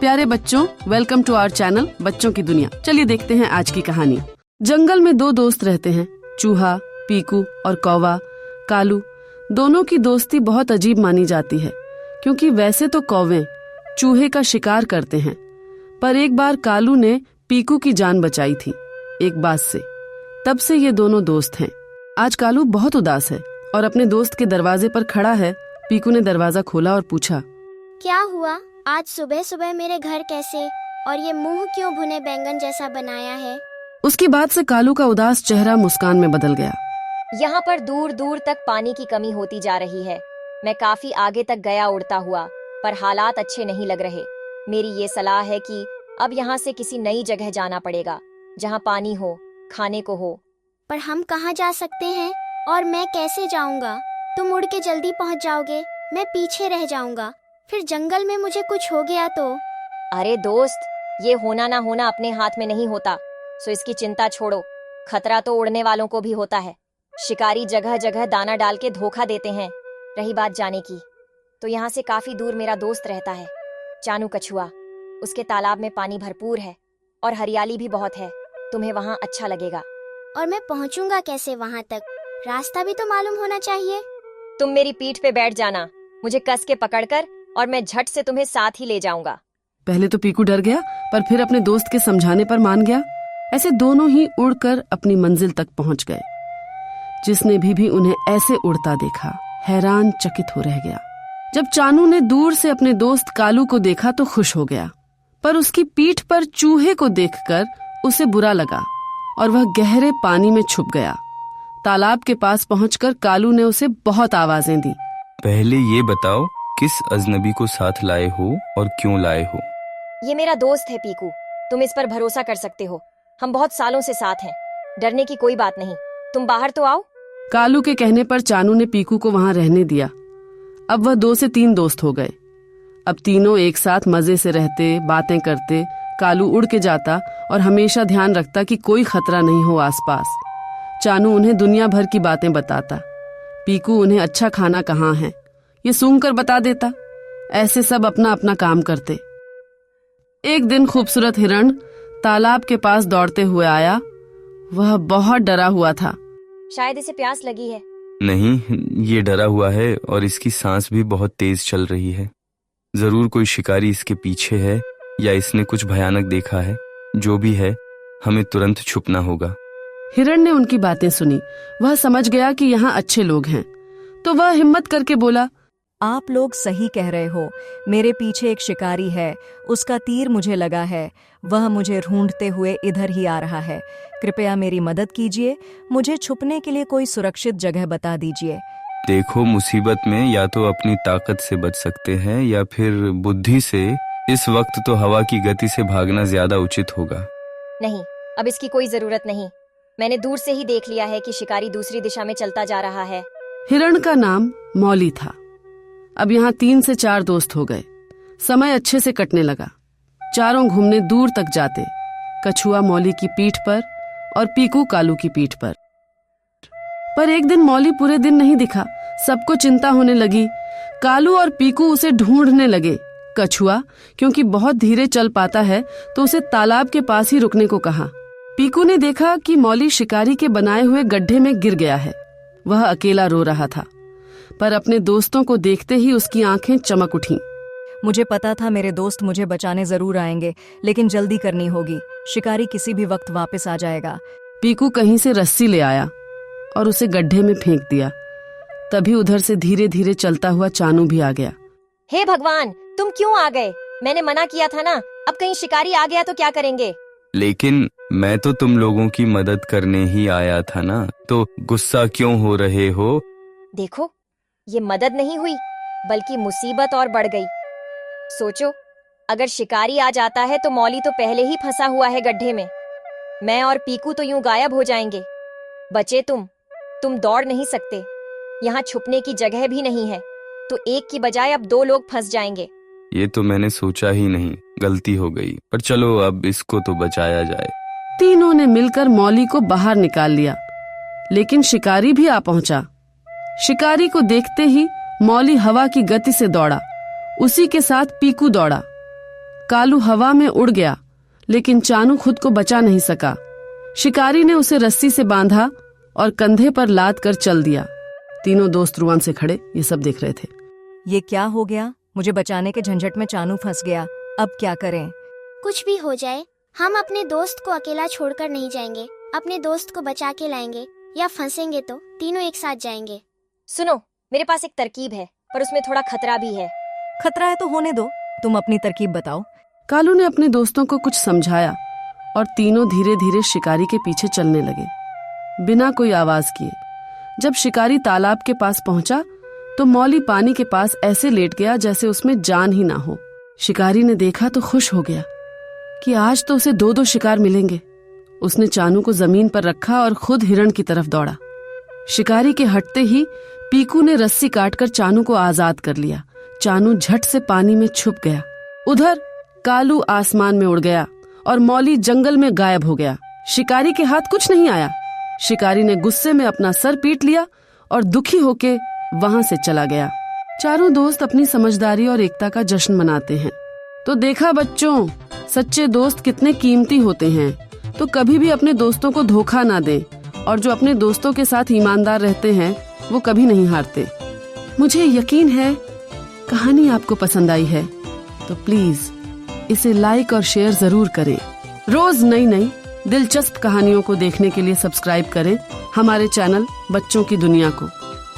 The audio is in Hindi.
प्यारे बच्चों, वेलकम टू आवर चैनल बच्चों की दुनिया। चलिए देखते हैं आज की कहानी। जंगल में दो दोस्त रहते हैं, चूहा पीकू और कौवा कालू। दोनों की दोस्ती बहुत अजीब मानी जाती है, क्योंकि वैसे तो कौवे चूहे का शिकार करते हैं, पर एक बार कालू ने पीकू की जान बचाई थी एक बात से। तब से ये दोनों दोस्त हैं। आज कालू बहुत उदास है और अपने दोस्त के दरवाजे पर खड़ा है। पीकू ने दरवाजा खोला और पूछा, क्या हुआ? आज सुबह सुबह मेरे घर कैसे, और ये मुंह क्यों भुने बैंगन जैसा बनाया है? उसकी बात से कालू का उदास चेहरा मुस्कान में बदल गया। यहाँ पर दूर दूर तक पानी की कमी होती जा रही है। मैं काफी आगे तक गया उड़ता हुआ, पर हालात अच्छे नहीं लग रहे। मेरी ये सलाह है कि अब यहाँ से किसी नई जगह जाना पड़ेगा, जहाँ पानी हो, खाने को हो। पर हम कहाँ जा सकते हैं, और मैं कैसे जाऊँगा? तुम उड़ के जल्दी पहुँच जाओगे, मैं पीछे रह जाऊँगा। फिर जंगल में मुझे कुछ हो गया तो? अरे दोस्त, ये होना ना होना अपने हाथ में नहीं होता, सो इसकी चिंता छोड़ो। खतरा तो उड़ने वालों को भी होता है। शिकारी जगह जगह दाना डाल के धोखा देते हैं। रही बात जाने की, तो यहाँ से काफी दूर मेरा दोस्त रहता है, चानू कछुआ। उसके तालाब में पानी भरपूर है और हरियाली भी बहुत है। तुम्हें वहाँ अच्छा लगेगा। और मैं पहुँचूंगा कैसे वहाँ तक? रास्ता भी तो मालूम होना चाहिए। तुम मेरी पीठ पे बैठ जाना, मुझे कस के पकड़कर, और मैं झट से तुम्हें साथ ही ले जाऊंगा। पहले तो पीकू डर गया, पर फिर अपने दोस्त के समझाने पर मान गया। ऐसे दोनों ही उड़कर अपनी मंजिल तक पहुंच गए। जिसने भी उन्हें ऐसे उड़ता देखा, हैरान चकित हो रह गया। जब चानू ने दूर से अपने दोस्त कालू को देखा तो खुश हो गया, पर उसकी पीठ पर चूहे को देखकर उसे बुरा लगा और वह गहरे पानी में छुप गया। तालाब के पास पहुंचकर कालू ने उसे बहुत आवाजें दी। पहले ये बताओ, किस अजनबी को साथ लाए हो और क्यों लाए हो? ये मेरा दोस्त है पीकू, तुम इस पर भरोसा कर सकते हो। हम बहुत सालों से साथ हैं, डरने की कोई बात नहीं। तुम बाहर तो आओ। कालू के कहने पर चानू ने पीकू को वहां रहने दिया। अब वह 2 से 3 दोस्त हो गए। अब तीनों एक साथ मजे से रहते, बातें करते। कालू उड़ के जाता और हमेशा ध्यान रखता कि कोई खतरा नहीं हो आसपास। चानू उन्हें दुनिया भर की बातें बताता। पीकू उन्हें अच्छा खाना कहाँ है ये सूंघकर बता देता। ऐसे सब अपना अपना काम करते। एक दिन खूबसूरत हिरण तालाब के पास दौड़ते हुए आया। वह बहुत डरा हुआ था। शायद इसे प्यास लगी है। नहीं, ये डरा हुआ है और इसकी सांस भी बहुत तेज चल रही है। जरूर कोई शिकारी इसके पीछे है, या इसने कुछ भयानक देखा है। जो भी है, हमें तुरंत छुपना होगा। हिरण ने उनकी बातें सुनी। वह समझ गया कि यहाँ अच्छे लोग हैं, तो वह हिम्मत करके बोला, आप लोग सही कह रहे हो। मेरे पीछे एक शिकारी है, उसका तीर मुझे लगा है। वह मुझे ढूंढते हुए इधर ही आ रहा है। कृपया मेरी मदद कीजिए। मुझे छुपने के लिए कोई सुरक्षित जगह बता दीजिए। देखो, मुसीबत में या तो अपनी ताकत से बच सकते हैं या फिर बुद्धि से। इस वक्त तो हवा की गति से भागना ज्यादा उचित होगा। नहीं, अब इसकी कोई जरूरत नहीं। मैंने दूर से ही देख लिया है कि शिकारी दूसरी दिशा में चलता जा रहा है। हिरण का नाम मौली था। अब यहाँ 3 से 4 दोस्त हो गए। समय अच्छे से कटने लगा। चारों घूमने दूर तक जाते, कछुआ मौली की पीठ पर और पीकू कालू की पीठ पर। पर एक दिन मौली पूरे दिन नहीं दिखा। सबको चिंता होने लगी। कालू और पीकू उसे ढूंढने लगे। कछुआ क्योंकि बहुत धीरे चल पाता है, तो उसे तालाब के पास ही रुकने को कहा। पीकू ने देखा कि मौली शिकारी के बनाए हुए गड्ढे में गिर गया है। वह अकेला रो रहा था, पर अपने दोस्तों को देखते ही उसकी आंखें चमक उठीं। मुझे पता था मेरे दोस्त मुझे बचाने जरूर आएंगे, लेकिन जल्दी करनी होगी। शिकारी किसी भी वक्त वापस आ जाएगा। पीकू कहीं से रस्सी ले आया और उसे गड्ढे में फेंक दिया। तभी उधर से धीरे धीरे चलता हुआ चानू भी आ गया। हे भगवान, तुम क्यों आ गए? मैंने मना किया था ना। अब कहीं शिकारी आ गया तो क्या करेंगे? लेकिन मैं तो तुम लोगों की मदद करने ही आया था ना, तो गुस्सा क्यों हो रहे हो? देखो, ये मदद नहीं हुई, बल्कि मुसीबत और बढ़ गई। सोचो, अगर शिकारी आ जाता है तो मौली तो पहले ही फंसा हुआ है गड्ढे में। मैं और पीकू तो यूं गायब हो जाएंगे। बचे तुम दौड़ नहीं सकते। यहाँ छुपने की जगह भी नहीं है, तो एक की बजाय अब 2 लोग फंस जाएंगे। ये तो मैंने सोचा ही नहीं, गलती हो गई। पर चलो, अब इसको तो बचाया जाए। तीनों ने मिलकर मौली को बाहर निकाल लिया, लेकिन शिकारी भी आ पहुंचा। शिकारी को देखते ही मौली हवा की गति से दौड़ा। उसी के साथ पीकू दौड़ा। कालू हवा में उड़ गया, लेकिन चानू खुद को बचा नहीं सका। शिकारी ने उसे रस्सी से बांधा और कंधे पर लाद कर चल दिया। तीनों दोस्त रुआन से खड़े ये सब देख रहे थे। ये क्या हो गया? मुझे बचाने के झंझट में चानू फंस गया। अब क्या करें? कुछ भी हो जाए, हम अपने दोस्त को अकेला छोड़कर नहीं जाएंगे। अपने दोस्त को बचा के लाएंगे, या फंसेंगे तो तीनों एक साथ जाएंगे। सुनो, मेरे पास एक तरकीब है, पर उसमें थोड़ा खतरा भी है। खतरा है तो होने दो, तुम अपनी तरकीब बताओ। कालू ने अपने दोस्तों को कुछ समझाया और तीनों धीरे धीरे शिकारी के पीछे चलने लगे, बिना कोई आवाज किए। जब शिकारी तालाब के पास पहुंचा तो मौली पानी के पास ऐसे लेट गया जैसे उसमें जान ही ना हो। शिकारी ने देखा तो खुश हो गया कि आज तो उसे 2-2 शिकार मिलेंगे। उसने चानू को जमीन पर रखा और खुद हिरण की तरफ दौड़ा। शिकारी के हटते ही पीकू ने रस्सी काटकर चानू को आजाद कर लिया। चानू झट से पानी में छुप गया। उधर कालू आसमान में उड़ गया और मौली जंगल में गायब हो गया। शिकारी के हाथ कुछ नहीं आया। शिकारी ने गुस्से में अपना सर पीट लिया और दुखी होके वहां से चला गया। चारों दोस्त अपनी समझदारी और एकता का जश्न मनाते हैं। तो देखा बच्चों, सच्चे दोस्त कितने कीमती होते हैं। तो कभी भी अपने दोस्तों को धोखा ना दें, और जो अपने दोस्तों के साथ ईमानदार रहते हैं वो कभी नहीं हारते। मुझे यकीन है कहानी आपको पसंद आई है, तो प्लीज इसे लाइक और शेयर जरूर करें। रोज नई नई दिलचस्प कहानियों को देखने के लिए सब्सक्राइब करें हमारे चैनल बच्चों की दुनिया को।